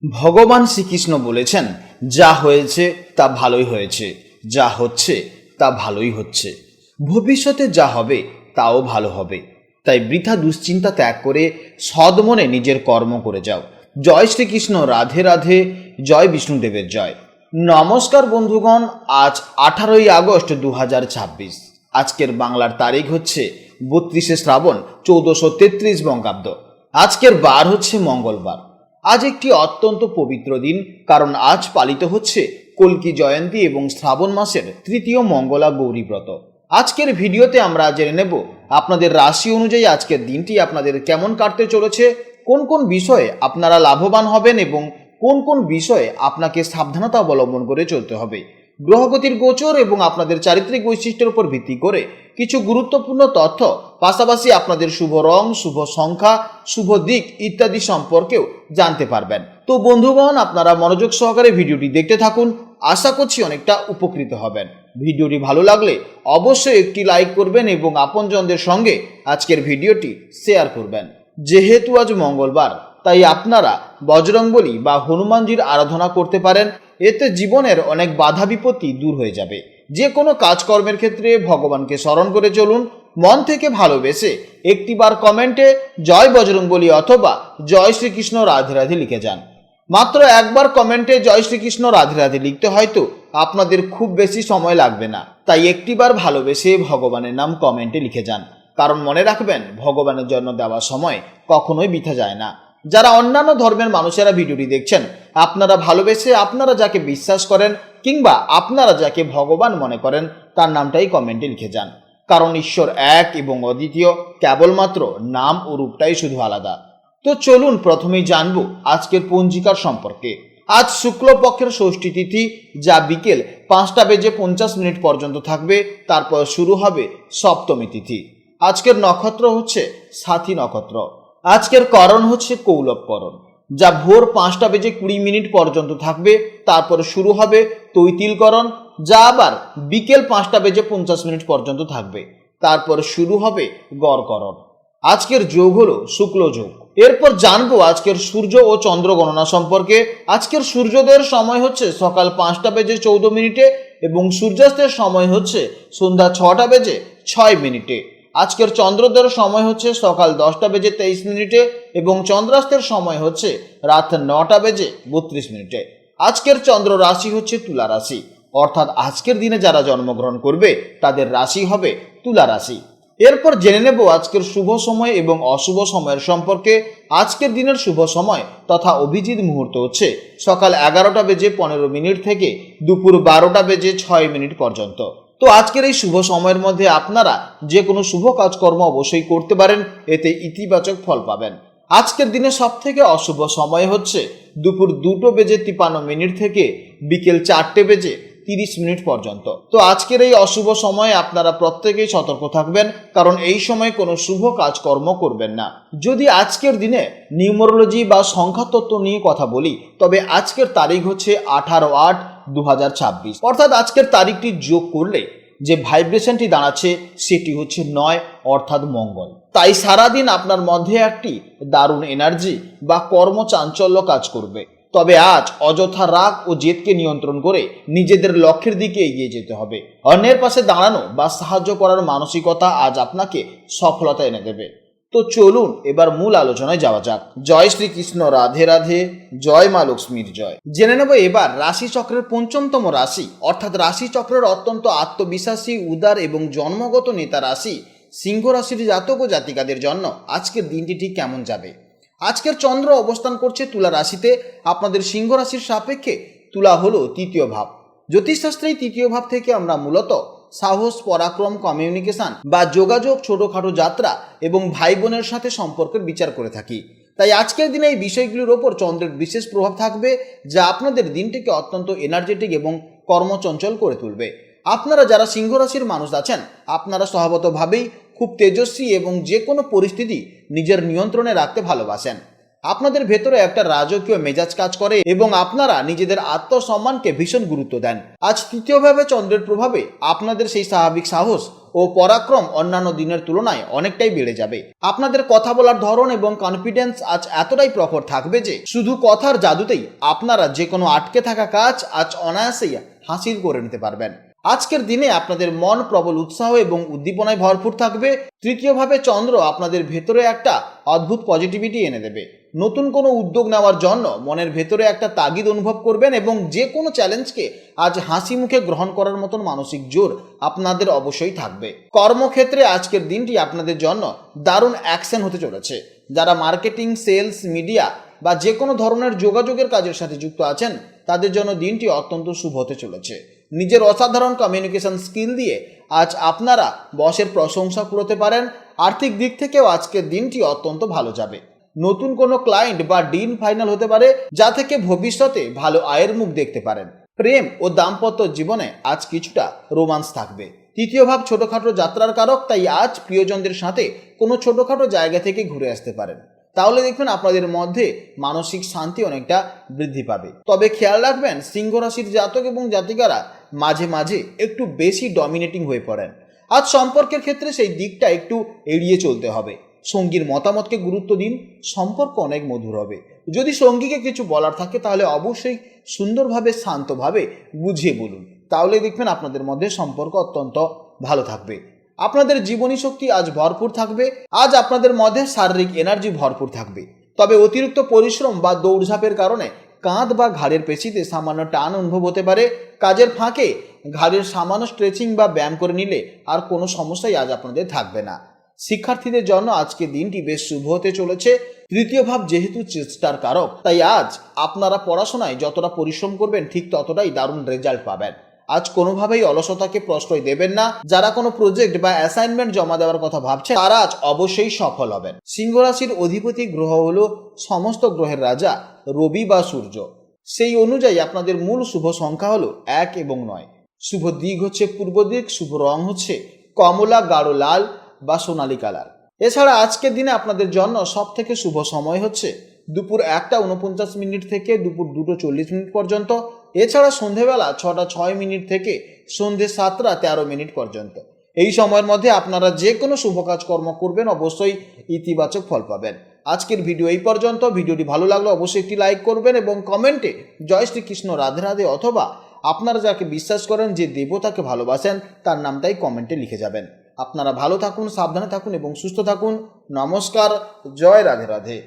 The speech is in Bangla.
ভগবান শ্রীকৃষ্ণ বলেছেন, যা হয়েছে তা ভালোই হয়েছে, যা হচ্ছে তা ভালোই হচ্ছে, ভবিষ্যতে যা হবে তাও ভালো হবে। তাই বৃথা দুশ্চিন্তা ত্যাগ করে সদ্মনে নিজের কর্ম করে যাও। জয় শ্রীকৃষ্ণ, রাধে রাধে, জয় বিষ্ণুদেবের জয়। নমস্কার বন্ধুগণ, আজ 18ই আগস্ট 2026। আজকের বাংলার তারিখ হচ্ছে 32শে শ্রাবণ 1433 বঙ্গাব্দ। আজকের বার হচ্ছে মঙ্গলবার। আজ একটি অত্যন্ত পবিত্র দিন, কারণ আজ পালিত হচ্ছে কল্কি জয়ন্তী এবং শ্রাবণ মাসের তৃতীয় মঙ্গলা গৌরী ব্রত। আজকের ভিডিওতে আমরা জেনে নেব আপনাদের রাশি অনুযায়ী আজকের দিনটি আপনাদের কেমন কাটতে চলেছে, কোন কোন বিষয়ে আপনারা লাভবান হবেন এবং কোন কোন বিষয়ে আপনাকে সাবধানতা অবলম্বন করে চলতে হবে। গ্রহগতির গোচর এবং আপনাদের চারিত্রিক বৈশিষ্ট্যের উপর ভিত্তি করে কিছু গুরুত্বপূর্ণ তথ্য, পাশাপাশি আপনাদের শুভ রং, শুভ সংখ্যা, শুভ দিক ইত্যাদি সম্পর্কেও জানতে পারবেন। তো বন্ধুগণ, আপনারা মনোযোগ সহকারে ভিডিওটি দেখতে থাকুন। আশা করছি অনেকটা উপকৃত হবেন। ভিডিওটি ভালো লাগলে অবশ্যই একটি লাইক করবেন এবং আপনজনদের সঙ্গে আজকের ভিডিওটি শেয়ার করবেন। যেহেতু আজ মঙ্গলবার, তাই আপনারা বজরংবলী বা হনুমানজির আরাধনা করতে পারেন। এতে জীবনের অনেক বাধা বিপত্তি দূর হয়ে যাবে। যে কোনো কাজকর্মের ক্ষেত্রে ভগবানকে স্মরণ করে চলুন। মন থেকে ভালোবেসে একটিবার কমেন্টে জয় বজরংবলী অথবা জয় শ্রীকৃষ্ণ রাধে রাধে লিখে যান। মাত্র একবার কমেন্টে জয় শ্রীকৃষ্ণ রাধে রাধে লিখতে হয়তো আপনাদের খুব বেশি সময় লাগবে না, তাই একটিবার ভালোবেসে ভগবানের নাম কমেন্টে লিখে যান। কারণ মনে রাখবেন, ভগবানের জন্য দেওয়া সময় কখনোই বৃথা যায় না। যারা অন্যান্য ধর্মের মানুষেরা ভিডিওটি দেখছেন, আপনারা ভালোবেসে আপনারা যাকে বিশ্বাস করেন কিংবা আপনারা যাকে ভগবান মনে করেন তার নামটাই কমেন্টে লিখে যান। কারণ ঈশ্বর এক এবং অদ্বিতীয়, কেবলমাত্র নাম ও রূপটাই শুধু আলাদা। তো চলুন প্রথমেই জানবো আজকের পঞ্জিকার সম্পর্কে। আজ শুক্লপক্ষের ষষ্ঠী তিথি, যা বিকেল 5:50 পর্যন্ত থাকবে। তারপর শুরু হবে সপ্তমী তিথি। আজকের নক্ষত্র হচ্ছে সাথী নক্ষত্র। আজকের করণ হচ্ছে কৌলবকরণ, যা ভোর 5:20 পর্যন্ত থাকবে। তারপর শুরু হবে তৈতিলকরণ, যা আবার বিকেল 5:50 পর্যন্ত থাকবে। তারপর শুরু হবে গড়করণ। আজকের যোগ হলো শুক্ল যোগ। এরপর জানবো আজকের সূর্য ও চন্দ্র গণনা সম্পর্কে। আজকের সূর্যোদয়ের সময় হচ্ছে সকাল 5:14 এবং সূর্যাস্তের সময় হচ্ছে সন্ধ্যা 6:06। আজকের চন্দ্রোদয়ের সময় হচ্ছে সকাল 10:23 এবং চন্দ্রাস্তের সময় হচ্ছে রাত 9:32। আজকের চন্দ্র রাশি হচ্ছে তুলা রাশি, অর্থাৎ আজকের দিনে যারা জন্মগ্রহণ করবে তাদের রাশি হবে তুলা রাশি। এরপর জেনে নেব আজকের শুভ সময় এবং অশুভ সময়ের সম্পর্কে। আজকের দিনের শুভ সময় তথা অভিজিৎ মুহূর্ত হচ্ছে সকাল 11:15 থেকে দুপুর 12:06 পর্যন্ত। তো আজকের এই শুভ সময়ের মধ্যে আপনারা যে কোনো শুভ কাজকর্ম অবশ্যই করতে পারেন, এতে ইতিবাচক ফল পাবেন। আজকের দিনে সব থেকে অশুভ সময় হচ্ছে দুপুর 2:53 থেকে বিকেল 4:30 পর্যন্ত। তো আজকের এই অশুভ সময়ে আপনারা প্রত্যেকেই সতর্ক থাকবেন, কারণ এই সময় কোনো শুভ কাজকর্ম করবেন না। যদি আজকের দিনে নিউমারোলজি বা সংখ্যাতত্ত্ব নিয়ে কথা বলি, তবে আজকের তারিখ হচ্ছে 18/8/2026, অর্থাৎ আজকের তারিখটি যোগ করলে যে ভাইব্রেশনটি দাঁড়াচ্ছে সেটি হচ্ছে 9, অর্থাৎ মঙ্গল। তাই সারাদিন আপনার মধ্যে একটি দারুণ এনার্জি বা কর্মচাঞ্চল্য কাজ করবে। তবে আজ অযথা রাগ ও জেদকে নিয়ন্ত্রণ করে নিজেদের লক্ষ্যের দিকে এগিয়ে যেতে হবে। অন্যের পাশে দাঁড়ানো বা সাহায্য করার মানসিকতা আজ আপনাকে সফলতা এনে দেবে। তো চলুন এবার মূল আলোচনায় যাওয়া যাক। জয় শ্রীকৃষ্ণ, রাধে রাধে, জয় মা লক্ষ্মীর জয়। জেনে নেব এবার রাশিচক্রের পঞ্চমতম রাশি, অর্থাৎ রাশিচক্রের অত্যন্ত আত্মবিশ্বাসী, উদার এবং জন্মগত নেতা রাশি সিংহ রাশির জাতক ও জাতিকাদের জন্য আজকের দিনটি ঠিক কেমন যাবে। আজকের চন্দ্র অবস্থান করছে তুলা রাশিতে। আপনাদের সিংহ রাশির সাপেক্ষে তুলা হলো তৃতীয় ভাব। জ্যোতিষশাস্ত্রে তৃতীয় ভাব থেকে আমরা মূলত সাহস, পরাক্রম, কমিউনিকেশন বা যোগাযোগ, ছোটোখাটো যাত্রা এবং ভাই বোনের সাথে সম্পর্কের বিচার করে থাকি। তাই আজকের দিনে এই বিষয়গুলির ওপর চন্দ্রের বিশেষ প্রভাব থাকবে, যা আপনাদের দিনটিকে অত্যন্ত এনার্জেটিক এবং কর্মচঞ্চল করে তুলবে। আপনারা যারা সিংহ রাশির মানুষ আছেন, আপনারা স্বভাবতভাবেই খুব তেজস্বী এবং যে কোনো পরিস্থিতি নিজের নিয়ন্ত্রণে রাখতে ভালোবাসেন। আপনাদের ভেতরে একটা রাজকীয় মেজাজ কাজ করে এবং আপনারা নিজেদের আত্মসম্মানকে ভীষণ গুরুত্ব দেন। আজ তৃতীয়ভাবে চন্দ্রের প্রভাবে আপনাদের সেই স্বাভাবিক সাহস ও পরাক্রম অন্যান্য দিনের তুলনায় অনেকটাই বেড়ে যাবে। আপনাদের কথা বলার ধরন এবং কনফিডেন্স আজ এতটাই প্রখর থাকবে যে শুধু কথার জাদুতেই আপনারা যে কোনো আটকে থাকা কাজ আজ অনায়াসেই হাসিল করে নিতে পারবেন। আজকের দিনে আপনাদের মন প্রবল উৎসাহ এবং উদ্দীপনায় ভরপুর থাকবে। তৃতীয়ভাবে চন্দ্র আপনাদের ভেতরে একটা অদ্ভুত পজিটিভিটি এনে দেবে। নতুন কোনো উদ্যোগ নেওয়ার জন্য মনের ভেতরে একটা তাগিদ অনুভব করবেন এবং যে কোনো চ্যালেঞ্জকে আজ হাসি মুখে গ্রহণ করার মতন মানসিক জোর আপনাদের অবশ্যই থাকবে। কর্মক্ষেত্রে আজকের দিনটি আপনাদের জন্য দারুণ অ্যাকশন হতে চলেছে। যারা মার্কেটিং, সেলস, মিডিয়া বা যে কোনো ধরনের যোগাযোগের কাজের সাথে যুক্ত আছেন তাদের জন্য দিনটি অত্যন্ত শুভ হতে চলেছে। নিজের অসাধারণ কমিউনিকেশন স্কিল দিয়ে আজ আপনারা বসের প্রশংসা করতে পারেন। আর্থিক দিক থেকেও আজকের দিনটি অত্যন্ত ভালো যাবে। নতুন কোনো ক্লায়েন্ট বা ডিল ফাইনাল হতে পারে, যা থেকে ভবিষ্যতে ভালো আয়ের মুখ দেখতে পারেন। প্রেম ও দাম্পত্য জীবনে আজ কিছুটা রোমান্স থাকবে। তৃতীয় ভাব ছোটোখাটো যাত্রার কারক, তাই আজ প্রিয়জনদের সাথে কোনো ছোটোখাটো জায়গা থেকে ঘুরে আসতে পারেন। তাহলে দেখবেন আপনাদের মধ্যে মানসিক শান্তি অনেকটা বৃদ্ধি পাবে। তবে খেয়াল রাখবেন, সিংহ রাশির জাতক এবং জাতিকারা মাঝে মাঝে একটু বেশি ডমিনেটিং হয়ে পড়েন। আজ সম্পর্কের ক্ষেত্রে সেই দিকটা একটু এড়িয়ে চলতে হবে। সঙ্গীর মতামতকে গুরুত্ব দিন, সম্পর্ক অনেক মধুর হবে। যদি সঙ্গীকে কিছু বলার থাকে তাহলে অবশ্যই সুন্দরভাবে, শান্তভাবে বুঝিয়ে বলুন। তাহলে দেখবেন আপনাদের মধ্যে সম্পর্ক অত্যন্ত ভালো থাকবে। আপনাদের জীবনী শক্তি আজ ভরপুর থাকবে। আজ আপনাদের মধ্যে শারীরিক এনার্জি ভরপুর থাকবে। তবে অতিরিক্ত পরিশ্রম বা দৌড়ঝাঁপের কারণে কাঁধ বা ঘাড়ের পেশিতে সামান্য টান অনুভব হতে পারে। কাজের ফাঁকে ঘাড়ের সামান্য স্ট্রেচিং বা ব্যায়াম করে নিলে আর কোনো সমস্যাই আজ আপনাদের থাকবে না। শিক্ষার্থীদের জন্য আজকে দিনটি বেশ শুভ হতে চলেছে। তৃতীয় ভাব যেহেতু চেষ্টার কারক, তাই আজ আপনারা পড়াশোনায় যতটা পরিশ্রম করবেন ঠিক ততটাই দারুণ রেজাল্ট পাবেন। আজ কোনোভাবেই অলসতাকে প্রশ্রয় দেবেন না। যারা কোনো প্রজেক্ট বা অ্যাসাইনমেন্ট জমা দেওয়ার কথা ভাবছেন তারা আজ অবশ্যই সফল হবেন। সিংহ রাশির অধিপতি গ্রহ হলো সমস্ত গ্রহের রাজা রবি বা সূর্য। সেই অনুযায়ী আপনাদের মূল শুভ সংখ্যা হলো 1 এবং 9। শুভ দিক হচ্ছে পূর্ব দিক। শুভ রং হচ্ছে কমলা, গাঢ় লাল বা সোনালী কালার। এছাড়া আজকের দিনে আপনাদের জন্য সব থেকে শুভ সময় হচ্ছে দুপুর 1:49 থেকে দুপুর 2:40 পর্যন্ত। এছাড়া সন্ধেবেলা 6:06 থেকে সন্ধে 7:13 পর্যন্ত। এই সময়ের মধ্যে আপনারা যে কোনো শুভ কাজকর্ম করবেন অবশ্যই ইতিবাচক ফল পাবেন। আজকের ভিডিও এই পর্যন্ত। ভিডিওটি ভালো লাগলে অবশ্যই একটি লাইক করবেন এবং কমেন্টে জয় শ্রীকৃষ্ণ, রাধে রাধে অথবা আপনারা যাকে বিশ্বাস করেন, যে দেবতাকে ভালোবাসেন, তার নামটাই কমেন্টে লিখে যাবেন। আপনারা ভালো থাকুন, সাবধানে থাকুন এবং সুস্থ থাকুন। নমস্কার, জয় রাধে রাধে।